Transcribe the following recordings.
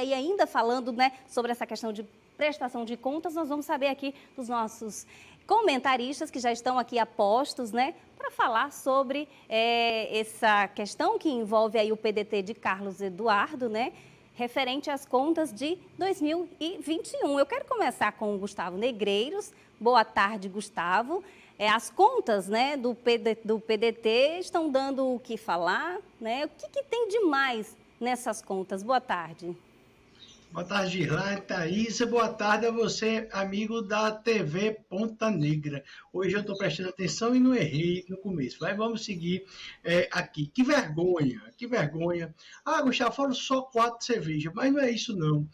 E ainda falando, né, sobre essa questão de prestação de contas, nós vamos saber aqui dos nossos comentaristas que já estão aqui a postos, né, para falar sobre essa questão que envolve aí o PDT de Carlos Eduardo, né, referente às contas de 2021. Eu quero começar com o Gustavo Negreiros. Boa tarde, Gustavo. As contas, né, do PDT estão dando o que falar, né? O que tem de mais nessas contas? Boa tarde. Boa tarde, Gislaine, Thaís. Boa tarde a você, amigo da TV Ponta Negra. Hoje eu estou prestando atenção e não errei no começo, mas vamos seguir aqui. Que vergonha, que vergonha. Ah, Gustavo, foram só 4 cervejas, mas não é isso não.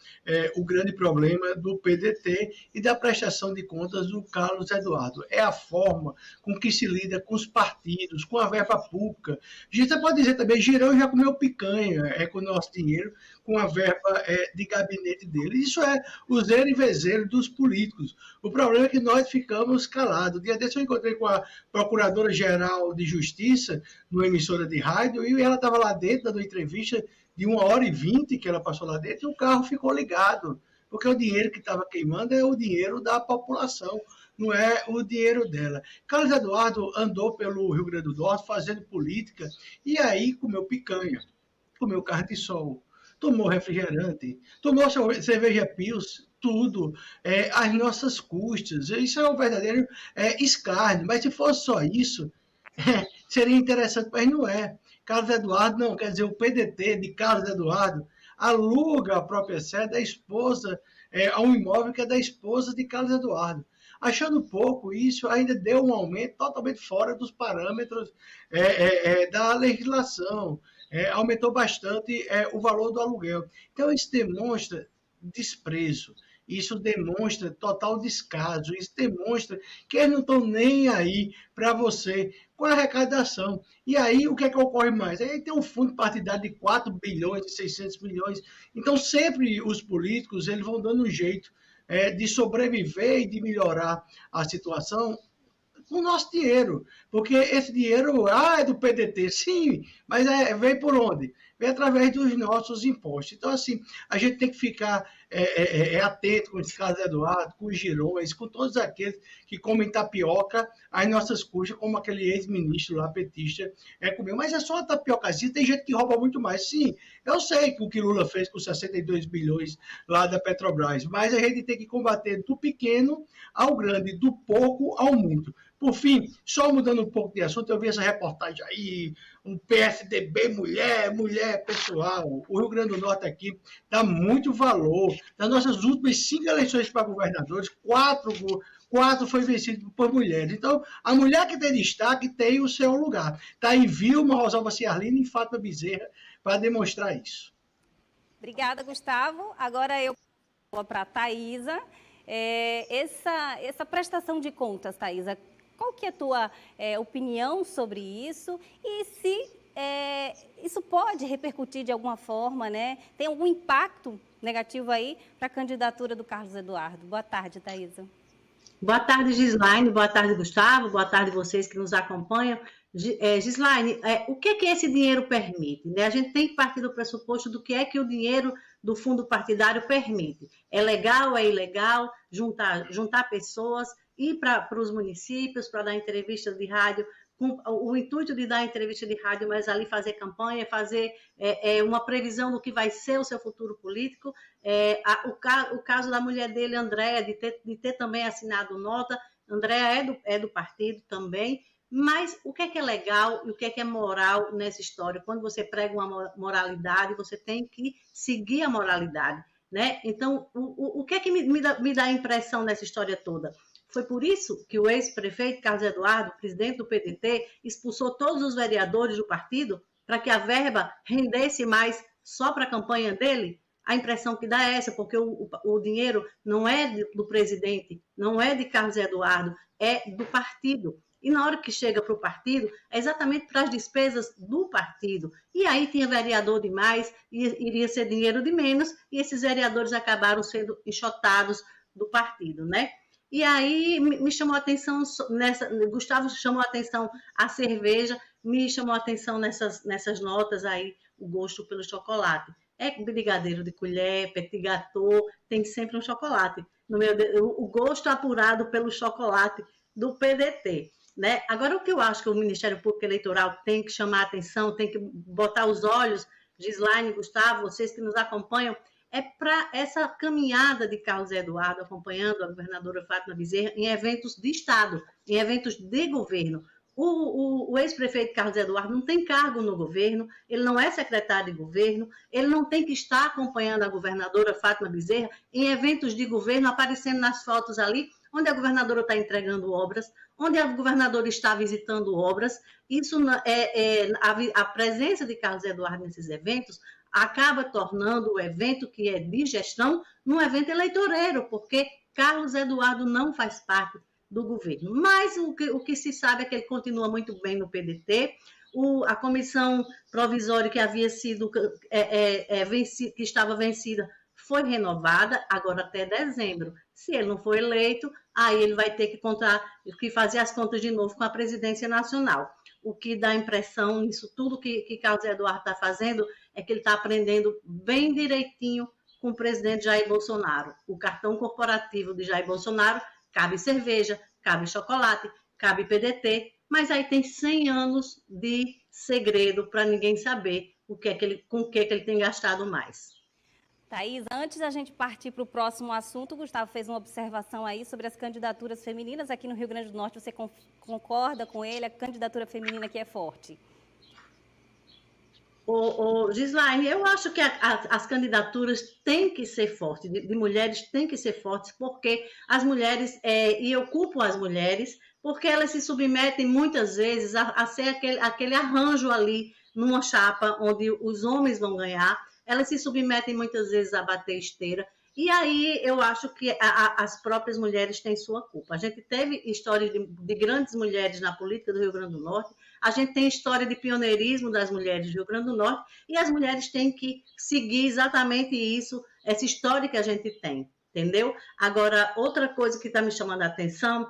O grande problema do PDT e da prestação de contas do Carlos Eduardo é a forma com que se lida com os partidos, com a verba pública. A gente pode dizer também, Girão já comeu picanha com o nosso dinheiro, com a verba de gabinete dele. Isso é o zero e vezeiro dos políticos. O problema é que nós ficamos calados. Dia desse eu encontrei com a Procuradora-Geral de Justiça, numa emissora de rádio, e ela estava lá dentro, dando uma entrevista de 1h20 que ela passou lá dentro, e o carro ficou ligado. Porque o dinheiro que estava queimando é o dinheiro da população, não é o dinheiro dela. Carlos Eduardo andou pelo Rio Grande do Norte fazendo política, e aí comeu picanha, comeu carne de sol, tomou refrigerante, tomou cerveja Pils, tudo, às nossas custas. Isso é um verdadeiro escárnio. Mas se fosse só isso, seria interessante, mas não é. Carlos Eduardo, não, quer dizer, o PDT de Carlos Eduardo aluga a própria sede da esposa, a um imóvel que é da esposa de Carlos Eduardo. Achando pouco isso, ainda deu um aumento totalmente fora dos parâmetros da legislação. Aumentou bastante o valor do aluguel. Então, isso demonstra desprezo, isso demonstra total descaso, isso demonstra que eles não estão nem aí para você com a arrecadação. E aí, o que é que ocorre mais? Aí tem um fundo partidário de 4 bilhões, de 600 milhões. Então, sempre os políticos eles vão dando um jeito de sobreviver e de melhorar a situação com o nosso dinheiro, porque esse dinheiro é do PDT, sim, mas vem por onde? Vem através dos nossos impostos. Então, assim, a gente tem que ficar atento com esse Carlos Eduardo, com os Girões, com todos aqueles que comem tapioca às nossas custas, como aquele ex-ministro lá, petista, comeu. Mas é só uma tapiocazinha, tem gente que rouba muito mais. Sim, eu sei que o que Lula fez com 62 bilhões lá da Petrobras, mas a gente tem que combater do pequeno ao grande, do pouco ao muito. Por fim, só mudando um pouco de assunto, eu vi essa reportagem aí, um PSDB mulher pessoal. O Rio Grande do Norte aqui dá muito valor. Das nossas últimas 5 eleições para governadores, 4 foi vencido por mulheres. Então, a mulher que tem destaque tem o seu lugar. Está aí Vilma, Rosalba Ciarlini e Fátima Bezerra para demonstrar isso. Obrigada, Gustavo. Agora eu vou para a Thaisa. Essa prestação de contas, Thaisa, qual que é a tua opinião sobre isso? E se isso pode repercutir de alguma forma, né? Tem algum impacto negativo aí para a candidatura do Carlos Eduardo? Boa tarde, Thaisa. Boa tarde, Gislaine. Boa tarde, Gustavo. Boa tarde vocês que nos acompanham. Gislaine, o que esse dinheiro permite? Né? A gente tem que partir do pressuposto do que é que o dinheiro do fundo partidário permite. É legal, é ilegal, juntar pessoas, ir para os municípios para dar entrevista de rádio, com o intuito de dar entrevista de rádio, mas ali fazer campanha, fazer uma previsão do que vai ser o seu futuro político. O caso da mulher dele, Andréa, de ter também assinado nota. Andréa é do partido também. Mas o que é legal e o que é moral nessa história? Quando você prega uma moralidade, você tem que seguir a moralidade, né? Então, o que é que me dá a impressão nessa história toda? Foi por isso que o ex-prefeito Carlos Eduardo, presidente do PDT, expulsou todos os vereadores do partido para que a verba rendesse mais só para a campanha dele? A impressão que dá é essa, porque o dinheiro não é do presidente, não é de Carlos Eduardo, é do partido. E na hora que chega para o partido, é exatamente para as despesas do partido. E aí tinha vereador demais, iria ser dinheiro de menos, e esses vereadores acabaram sendo enxotados do partido, né? E aí me chamou a atenção, Gustavo chamou a atenção a cerveja, me chamou a atenção nessas notas aí, o gosto pelo chocolate. É brigadeiro de colher, petit gâteau, tem sempre um chocolate. No meu, o gosto apurado pelo chocolate do PDT. Né? Agora, o que eu acho que o Ministério Público Eleitoral tem que chamar a atenção, tem que botar os olhos, Gislaine, Gustavo, vocês que nos acompanham, é para essa caminhada de Carlos Eduardo acompanhando a governadora Fátima Bezerra em eventos de Estado, em eventos de governo. O ex-prefeito Carlos Eduardo não tem cargo no governo, ele não é secretário de governo, ele não tem que estar acompanhando a governadora Fátima Bezerra em eventos de governo, aparecendo nas fotos ali, onde a governadora está entregando obras, onde a governadora está visitando obras. Isso a presença de Carlos Eduardo nesses eventos acaba tornando o evento que é de gestão num evento eleitoreiro, porque Carlos Eduardo não faz parte do governo. Mas o que se sabe é que ele continua muito bem no PDT. A comissão provisória que havia sido que estava vencida foi renovada agora até dezembro. Se ele não for eleito, aí ele vai ter que fazer as contas de novo com a presidência nacional. O que dá impressão nisso tudo que Carlos Eduardo está fazendo é que ele está aprendendo bem direitinho com o presidente Jair Bolsonaro. O cartão corporativo de Jair Bolsonaro cabe cerveja, cabe chocolate, cabe PDT, mas aí tem 100 anos de segredo para ninguém saber com o que ele tem gastado mais. Thaís, antes da gente partir para o próximo assunto, o Gustavo fez uma observação aí sobre as candidaturas femininas aqui no Rio Grande do Norte. Você concorda com ele? A candidatura feminina aqui é forte? Gislaine, eu acho que as candidaturas têm que ser fortes, de mulheres têm que ser fortes, porque as mulheres, e eu culpo as mulheres, porque elas se submetem muitas vezes a ser aquele arranjo ali numa chapa onde os homens vão ganhar, elas se submetem muitas vezes a bater esteira, e aí eu acho que as próprias mulheres têm sua culpa. A gente teve histórias de grandes mulheres na política do Rio Grande do Norte, a gente tem história de pioneirismo das mulheres do Rio Grande do Norte, e as mulheres têm que seguir exatamente isso, essa história que a gente tem, entendeu? Agora, outra coisa que está me chamando a atenção,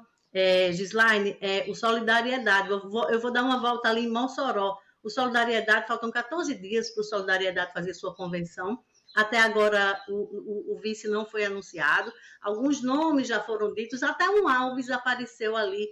Gislaine, é o Solidariedade. Eu vou dar uma volta ali em Mossoró. O Solidariedade, faltam 14 dias para o Solidariedade fazer sua convenção. Até agora, o vice não foi anunciado. Alguns nomes já foram ditos, até um Alves apareceu ali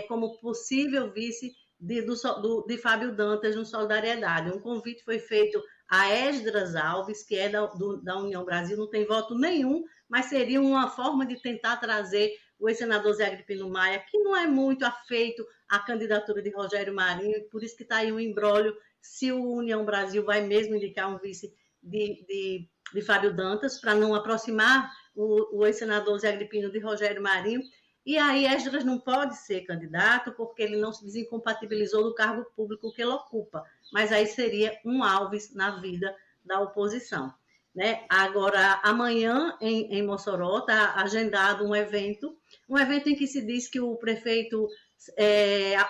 como possível vice de Fábio Dantas no Solidariedade. Um convite foi feito a Esdras Alves, que é da União Brasil, não tem voto nenhum, mas seria uma forma de tentar trazer o ex-senador Zé Agripino Maia, que não é muito afeito à candidatura de Rogério Marinho, por isso que está aí um imbróglio se o União Brasil vai mesmo indicar um vice de Fábio Dantas, para não aproximar o ex-senador Zé Agripino de Rogério Marinho. E aí Esdras não pode ser candidato porque ele não se desincompatibilizou do cargo público que ele ocupa, mas aí seria um Alves na vida da oposição. Né? Agora, amanhã em Mossoró está agendado um evento em que se diz que o prefeito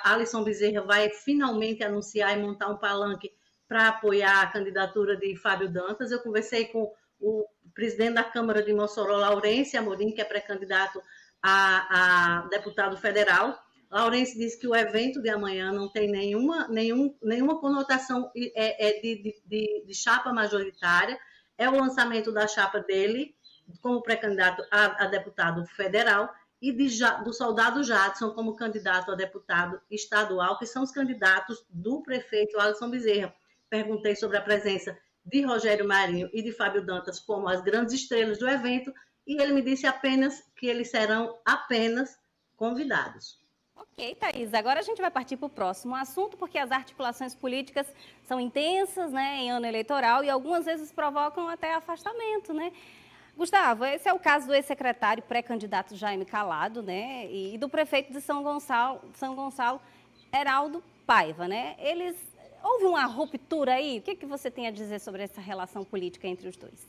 Alisson Bezerra vai finalmente anunciar e montar um palanque para apoiar a candidatura de Fábio Dantas. Eu conversei com o presidente da Câmara de Mossoró, Laurence Amorim, que é pré-candidato a deputado federal. Laurence disse que o evento de amanhã não tem nenhuma conotação de chapa majoritária, é o lançamento da chapa dele como pré-candidato a deputado federal e do soldado Jadson como candidato a deputado estadual, que são os candidatos do prefeito Alisson Bezerra. Perguntei sobre a presença de Rogério Marinho e de Fábio Dantas como as grandes estrelas do evento, e ele me disse apenas que eles serão apenas convidados. Ok, Thaís, agora a gente vai partir para o próximo assunto, porque as articulações políticas são intensas, né, em ano eleitoral, e algumas vezes provocam até afastamento, né? Gustavo, esse é o caso do ex-secretário pré-candidato Jaime Calado, né, e do prefeito de São Gonçalo, Heraldo Paiva, né? Houve uma ruptura aí? O que você tem a dizer sobre essa relação política entre os dois?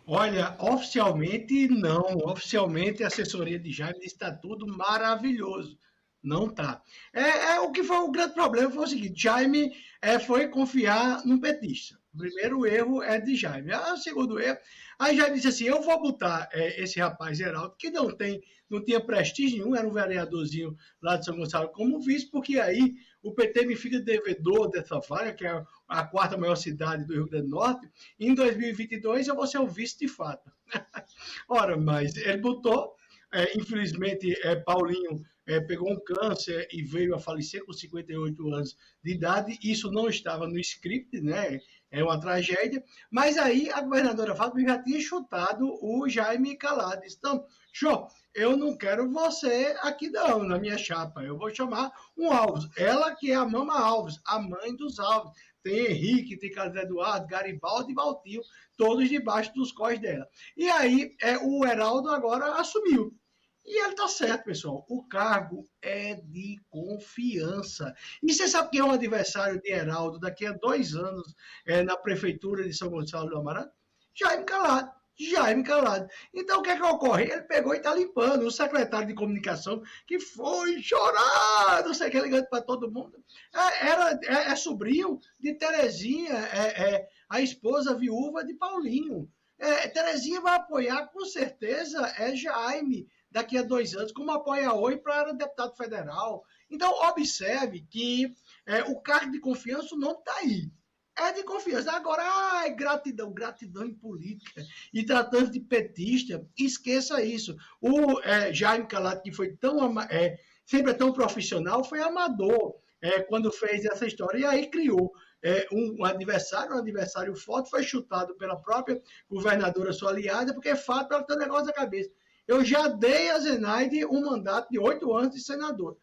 Olha, oficialmente não. Oficialmente a assessoria de Jaime disse que está tudo maravilhoso. Não está. O que foi o grande problema foi o seguinte: Jaime foi confiar num petista. O primeiro erro é de Jaime. O segundo erro, Aí já disse assim, eu vou botar esse rapaz Geraldo, que não tinha prestígio nenhum, era um vereadorzinho lá de São Gonçalo como vice, porque aí o PT me fica devedor dessa vaga, que é a quarta maior cidade do Rio Grande do Norte, e em 2022 eu vou ser o vice de fato. Ora, mas ele botou, infelizmente, Paulinho pegou um câncer e veio a falecer com 58 anos de idade. Isso não estava no script, né? É uma tragédia. Mas aí a governadora Fátima já tinha chutado o Jaime Calado. Então, show, eu não quero você aqui não, na minha chapa. Eu vou chamar um Alves. Ela que é a Mama Alves, a mãe dos Alves. Tem Henrique, tem Carlos Eduardo, Garibaldi e Valtinho, todos debaixo dos cós dela. E aí o Heraldo agora assumiu. E ele está certo, pessoal. O cargo é de confiança. E você sabe quem é o adversário de Heraldo daqui a 2 anos na prefeitura de São Gonçalo do Amarante? Jaime Calado. Jaime Calado. Então, o que é que ocorre? Ele pegou e está limpando. O secretário de comunicação, que foi chorar, não sei o que, ligando para todo mundo, é sobrinho de Terezinha, a esposa viúva de Paulinho. Terezinha vai apoiar, com certeza, Jaime, daqui a 2 anos, como apoia hoje para deputado federal. Então, observe que o cargo de confiança não está aí. É de confiança. Agora, gratidão em política. E tratando de petista, esqueça isso. O Jaime Calado, que foi sempre tão profissional, foi amador quando fez essa história. E aí criou um adversário forte, foi chutado pela própria governadora sua aliada, porque é fato, ela tem um negócio na cabeça. Eu já dei a Zenaide um mandato de 8 anos de senador.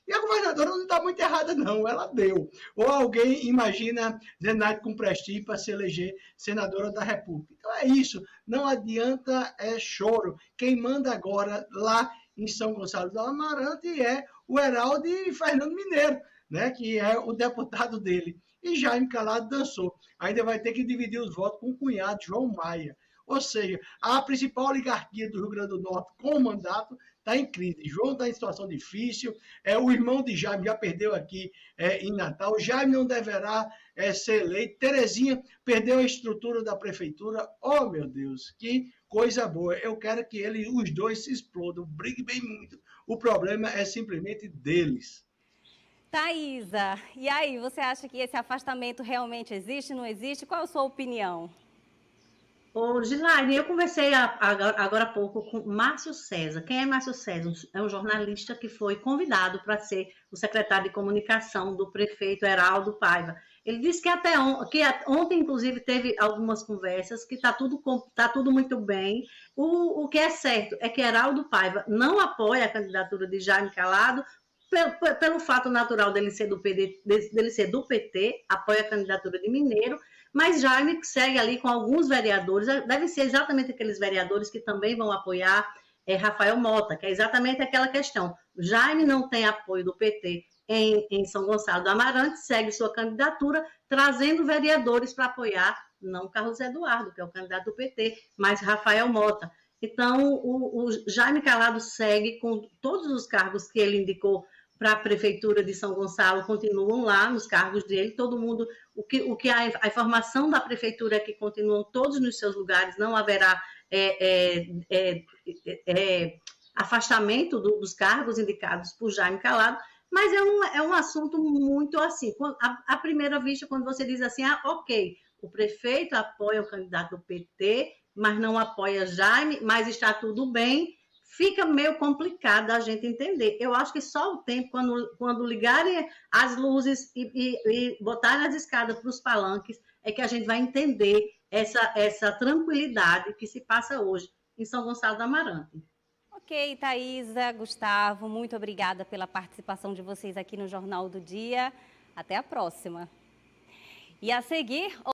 E a governadora não está muito errada, não. Ela deu. Ou alguém imagina Zenaide com prestígio para se eleger senadora da República. Então é isso. Não adianta choro. Quem manda agora lá em São Gonçalo do Amarante é o Heraldo e Fernando Mineiro, né, que é o deputado dele. E Jaime Calado dançou. Ainda vai ter que dividir os votos com o cunhado, João Maia. Ou seja, a principal oligarquia do Rio Grande do Norte com o mandato está em crise. João está em situação difícil, o irmão de Jaime já perdeu aqui em Natal, Jaime não deverá ser eleito, Terezinha perdeu a estrutura da prefeitura. Oh, meu Deus, que coisa boa. Eu quero que os dois se explodam, briguem bem muito. O problema é simplesmente deles. Thaisa, e aí, você acha que esse afastamento realmente existe, não existe? Qual a sua opinião? Ô, Gilaine, eu conversei agora há pouco com Márcio César. Quem é Márcio César? É um jornalista que foi convidado para ser o secretário de comunicação do prefeito Heraldo Paiva. Ele disse que ontem, inclusive, teve algumas conversas, que está tudo muito bem. O que é certo é que Heraldo Paiva não apoia a candidatura de Jaime Calado, pelo fato natural dele ser do PT, apoia a candidatura de Mineiro, mas Jaime segue ali com alguns vereadores, devem ser exatamente aqueles vereadores que também vão apoiar Rafael Mota, que é exatamente aquela questão. Jaime não tem apoio do PT em São Gonçalo do Amarante, segue sua candidatura, trazendo vereadores para apoiar, não Carlos Eduardo, que é o candidato do PT, mas Rafael Mota. Então, o Jaime Calado segue com todos os cargos que ele indicou para a Prefeitura de São Gonçalo, continuam lá nos cargos dele, todo mundo, a informação da Prefeitura é que continuam todos nos seus lugares, não haverá afastamento dos cargos indicados por Jaime Calado, mas é um assunto muito assim, à primeira vista, quando você diz assim, ok, o prefeito apoia o candidato do PT, mas não apoia Jaime, mas está tudo bem, fica meio complicado a gente entender. Eu acho que só o tempo, quando ligarem as luzes e botarem as escadas para os palanques, é que a gente vai entender essa tranquilidade que se passa hoje em São Gonçalo do Amarante. Ok, Thaisa, Gustavo, muito obrigada pela participação de vocês aqui no Jornal do Dia. Até a próxima. E a seguir...